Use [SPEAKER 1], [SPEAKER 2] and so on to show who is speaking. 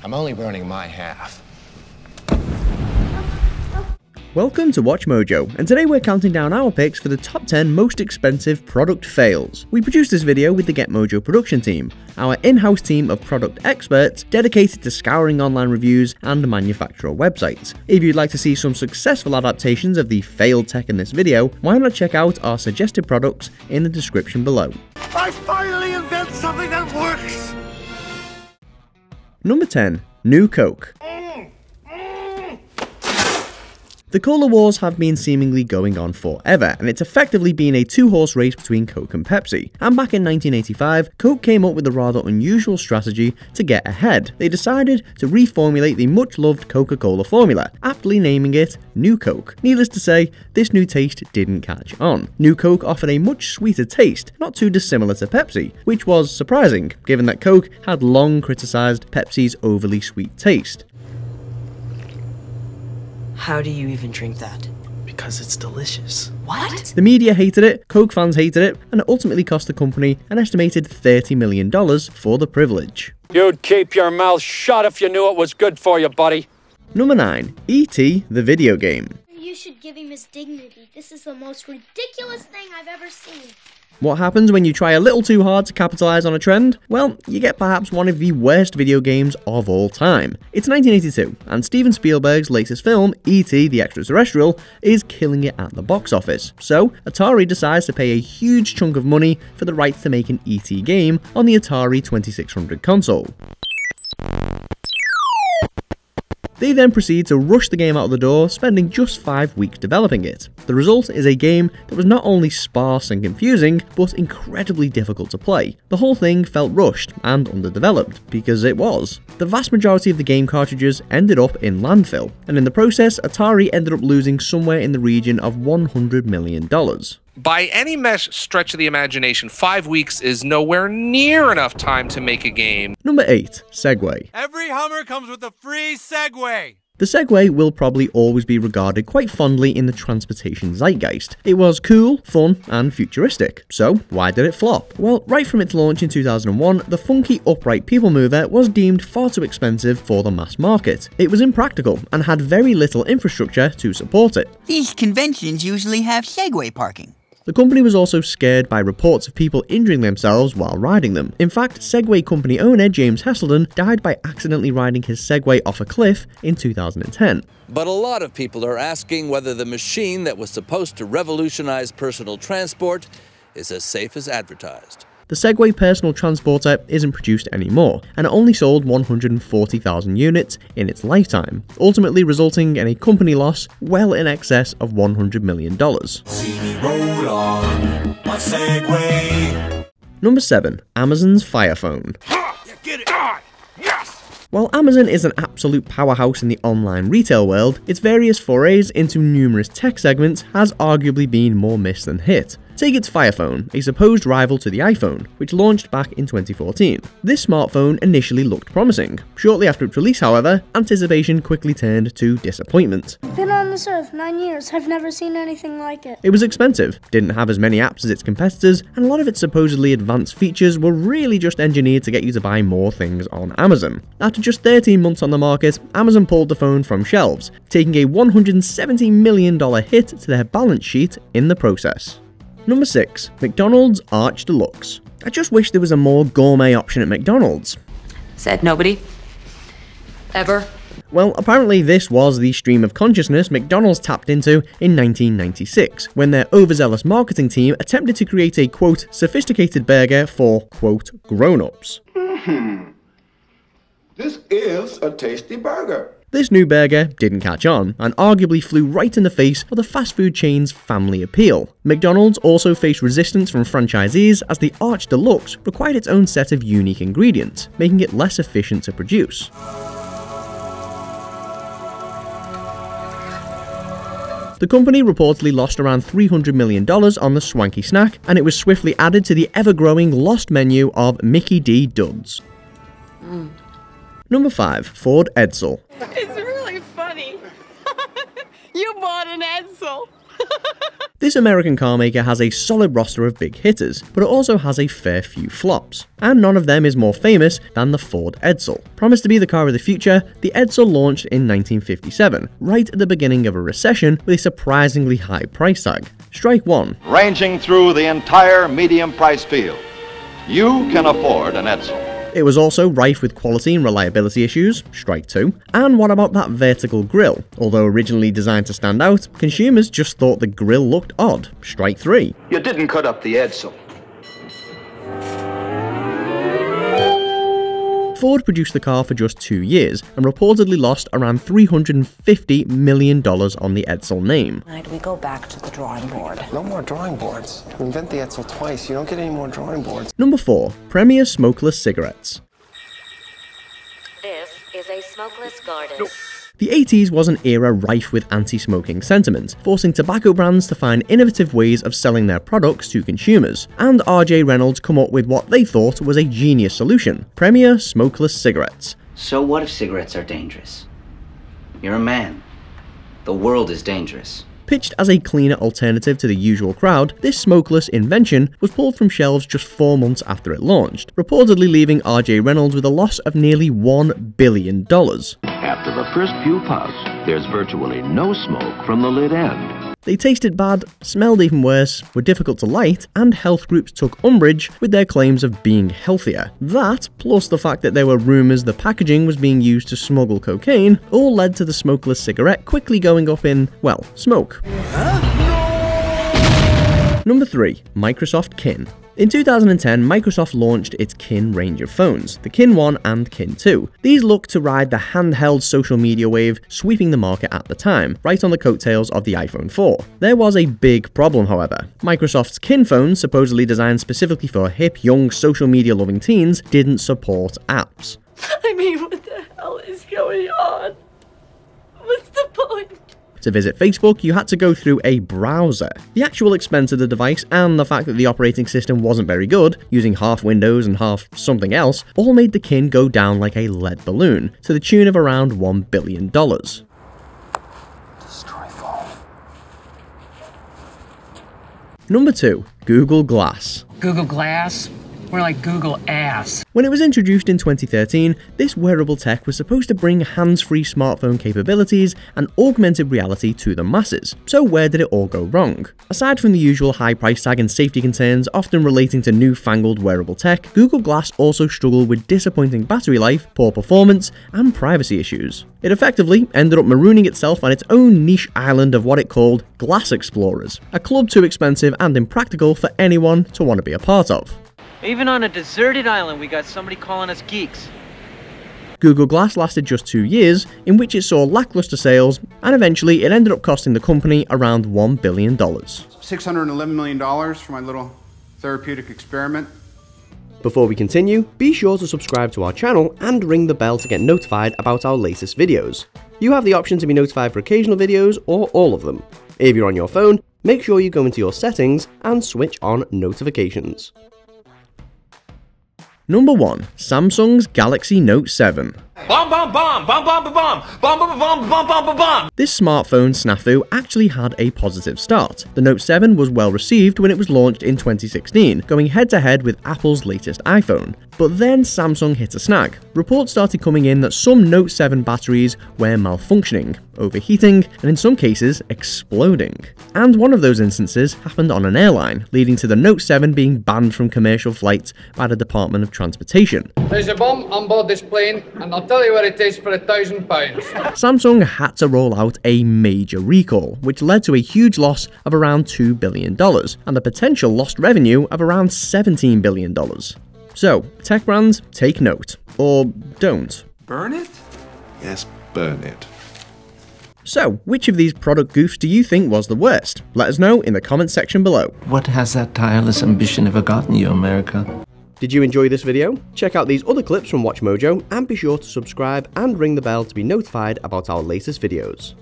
[SPEAKER 1] I'm only burning my half.
[SPEAKER 2] Welcome to WatchMojo, and today we're counting down our picks for the top 10 most expensive product fails. We produced this video with the GetMojo production team, our in-house team of product experts dedicated to scouring online reviews and manufacturer websites. If you'd like to see some successful adaptations of the failed tech in this video, why not check out our suggested products in the description below.
[SPEAKER 3] I finally invented something that works!
[SPEAKER 2] Number 10. New Coke. The Cola Wars have been seemingly going on forever, and it's effectively been a two-horse race between Coke and Pepsi. And back in 1985, Coke came up with a rather unusual strategy to get ahead. They decided to reformulate the much-loved Coca-Cola formula, aptly naming it New Coke. Needless to say, this new taste didn't catch on. New Coke offered a much sweeter taste, not too dissimilar to Pepsi, which was surprising, given that Coke had long criticized Pepsi's overly sweet taste.
[SPEAKER 4] How do you even drink that?
[SPEAKER 5] Because it's delicious.
[SPEAKER 4] What?
[SPEAKER 2] The media hated it, Coke fans hated it, and it ultimately cost the company an estimated $30 million for the privilege.
[SPEAKER 6] You'd keep your mouth shut if you knew it was good for you, buddy.
[SPEAKER 2] Number 9. E.T. the video game.
[SPEAKER 7] You should give him his dignity. This is the most ridiculous thing I've ever seen.
[SPEAKER 2] What happens when you try a little too hard to capitalize on a trend? Well, you get perhaps one of the worst video games of all time. It's 1982, and Steven Spielberg's latest film, E.T. the Extraterrestrial, is killing it at the box office. So, Atari decides to pay a huge chunk of money for the rights to make an E.T. game on the Atari 2600 console. They then proceed to rush the game out of the door, spending just 5 weeks developing it. The result is a game that was not only sparse and confusing, but incredibly difficult to play. The whole thing felt rushed and underdeveloped, because it was. The vast majority of the game cartridges ended up in landfill, and in the process, Atari ended up losing somewhere in the region of $100 million.
[SPEAKER 8] By any stretch of the imagination, 5 weeks is nowhere near enough time to make a game.
[SPEAKER 2] Number 8. Segway.
[SPEAKER 3] Every Hummer comes with a free Segway!
[SPEAKER 2] The Segway will probably always be regarded quite fondly in the transportation zeitgeist. It was cool, fun, and futuristic. So, why did it flop? Well, right from its launch in 2001, the funky upright people mover was deemed far too expensive for the mass market. It was impractical, and had very little infrastructure to support it.
[SPEAKER 9] These conventions usually have Segway parking.
[SPEAKER 2] The company was also scared by reports of people injuring themselves while riding them. In fact, Segway company owner James Heselden died by accidentally riding his Segway off a cliff in 2010.
[SPEAKER 10] But a lot of people are asking whether the machine that was supposed to revolutionize personal transport is as safe as advertised.
[SPEAKER 2] The Segway personal transporter isn't produced anymore, and it only sold 140,000 units in its lifetime, ultimately resulting in a company loss well in excess of $100 million.
[SPEAKER 3] See me roll on my Segway.
[SPEAKER 2] Number 7. Amazon's Fire Phone.
[SPEAKER 3] Get it! Yes!
[SPEAKER 2] While Amazon is an absolute powerhouse in the online retail world, its various forays into numerous tech segments has arguably been more miss than hit. Take its Fire Phone, a supposed rival to the iPhone, which launched back in 2014. This smartphone initially looked promising. Shortly after its release, however, anticipation quickly turned to disappointment.
[SPEAKER 7] Been on this earth 9 years. I've never seen anything like it.
[SPEAKER 2] It was expensive, didn't have as many apps as its competitors, and a lot of its supposedly advanced features were really just engineered to get you to buy more things on Amazon. After just 13 months on the market, Amazon pulled the phone from shelves, taking a $170 million hit to their balance sheet in the process. Number 6. McDonald's Arch Deluxe. I just wish there was a more gourmet option at McDonald's.
[SPEAKER 4] Said nobody. Ever.
[SPEAKER 2] Well, apparently this was the stream of consciousness McDonald's tapped into in 1996, when their overzealous marketing team attempted to create a, quote, sophisticated burger for, quote, grown-ups.
[SPEAKER 1] This is a tasty burger.
[SPEAKER 2] This new burger didn't catch on, and arguably flew right in the face of the fast food chain's family appeal. McDonald's also faced resistance from franchisees as the Arch Deluxe required its own set of unique ingredients, making it less efficient to produce. The company reportedly lost around $300 million on the swanky snack, and it was swiftly added to the ever-growing lost menu of Mickey D. Duds. Number 5. Ford Edsel.
[SPEAKER 11] It's really funny. You bought an Edsel.
[SPEAKER 2] This American car maker has a solid roster of big hitters, but it also has a fair few flops. And none of them is more famous than the Ford Edsel. Promised to be the car of the future, the Edsel launched in 1957, right at the beginning of a recession with a surprisingly high price tag. Strike one.
[SPEAKER 11] Ranging through the entire medium price field, you can afford an Edsel.
[SPEAKER 2] It was also rife with quality and reliability issues, strike two. And what about that vertical grille? Although originally designed to stand out, consumers just thought the grille looked odd, strike three.
[SPEAKER 11] You didn't cut up the Edsel.
[SPEAKER 2] Ford produced the car for just 2 years and reportedly lost around $350 million on the Edsel name.
[SPEAKER 12] We go back to the drawing board.
[SPEAKER 13] No more drawing boards. You invent the Edsel twice, you don't get any more drawing boards.
[SPEAKER 2] Number 4. Premier Smokeless Cigarettes.
[SPEAKER 14] This is a smokeless garden.
[SPEAKER 2] Nope. The 80s was an era rife with anti-smoking sentiment, forcing tobacco brands to find innovative ways of selling their products to consumers, and R.J. Reynolds come up with what they thought was a genius solution: Premier Smokeless Cigarettes.
[SPEAKER 15] So what if cigarettes are dangerous? You're a man. The world is dangerous.
[SPEAKER 2] Pitched as a cleaner alternative to the usual crowd, this smokeless invention was pulled from shelves just 4 months after it launched, reportedly leaving R.J. Reynolds with a loss of nearly $1 billion.
[SPEAKER 16] After the first few puffs, there's virtually no smoke from the lid end.
[SPEAKER 2] They tasted bad, smelled even worse, were difficult to light, and health groups took umbrage with their claims of being healthier. That, plus the fact that there were rumours the packaging was being used to smuggle cocaine, all led to the smokeless cigarette quickly going up in, well, smoke. Number 3. Microsoft Kin. In 2010, Microsoft launched its Kin range of phones, the Kin 1 and Kin 2. These look to ride the handheld social media wave sweeping the market at the time, right on the coattails of the iPhone 4. There was a big problem, however. Microsoft's Kin phones, supposedly designed specifically for hip, young, social media loving teens, didn't support apps.
[SPEAKER 17] I mean, what the hell is going on? What's the point?
[SPEAKER 2] To visit Facebook, you had to go through a browser. The actual expense of the device and the fact that the operating system wasn't very good, using half Windows and half something else, all made the Kin go down like a lead balloon, to the tune of around $1 billion.
[SPEAKER 13] Destroy phone.
[SPEAKER 2] Number 2. Google Glass.
[SPEAKER 18] Google Glass? More like Google ass.
[SPEAKER 2] When it was introduced in 2013, this wearable tech was supposed to bring hands-free smartphone capabilities and augmented reality to the masses. So where did it all go wrong? Aside from the usual high price tag and safety concerns often relating to newfangled wearable tech, Google Glass also struggled with disappointing battery life, poor performance, and privacy issues. It effectively ended up marooning itself on its own niche island of what it called Glass Explorers, a club too expensive and impractical for anyone to want to be a part of.
[SPEAKER 19] Even on a deserted island, we got somebody calling us geeks.
[SPEAKER 2] Google Glass lasted just 2 years, in which it saw lackluster sales, and eventually it ended up costing the company around $1 billion.
[SPEAKER 20] $611 million for my little therapeutic experiment.
[SPEAKER 2] Before we continue, be sure to subscribe to our channel and ring the bell to get notified about our latest videos. You have the option to be notified for occasional videos or all of them. If you're on your phone, make sure you go into your settings and switch on notifications. Number 1. Samsung's Galaxy Note 7.
[SPEAKER 3] Bomb, bomb, bomb, bomb, bomb, bomb, bomb, bomb, bomb, bomb, bomb, bomb, bomb, bomb.
[SPEAKER 2] This smartphone snafu actually had a positive start. The Note 7 was well received when it was launched in 2016, going head to head with Apple's latest iPhone. But then Samsung hit a snag. Reports started coming in that some Note 7 batteries were malfunctioning, overheating, and in some cases exploding. And one of those instances happened on an airline, leading to the Note 7 being banned from commercial flights by the Department of Transportation.
[SPEAKER 21] There's a bomb on board this plane, and I'll tell you what it is for £1,000.
[SPEAKER 2] Samsung had to roll out a major recall, which led to a huge loss of around $2 billion, and a potential lost revenue of around $17 billion. So, tech brands, take note. Or don't.
[SPEAKER 1] Burn it? Yes, burn it.
[SPEAKER 2] So, which of these product goofs do you think was the worst? Let us know in the comments section below.
[SPEAKER 5] What has that tireless ambition ever gotten you, America?
[SPEAKER 2] Did you enjoy this video? Check out these other clips from WatchMojo and be sure to subscribe and ring the bell to be notified about our latest videos.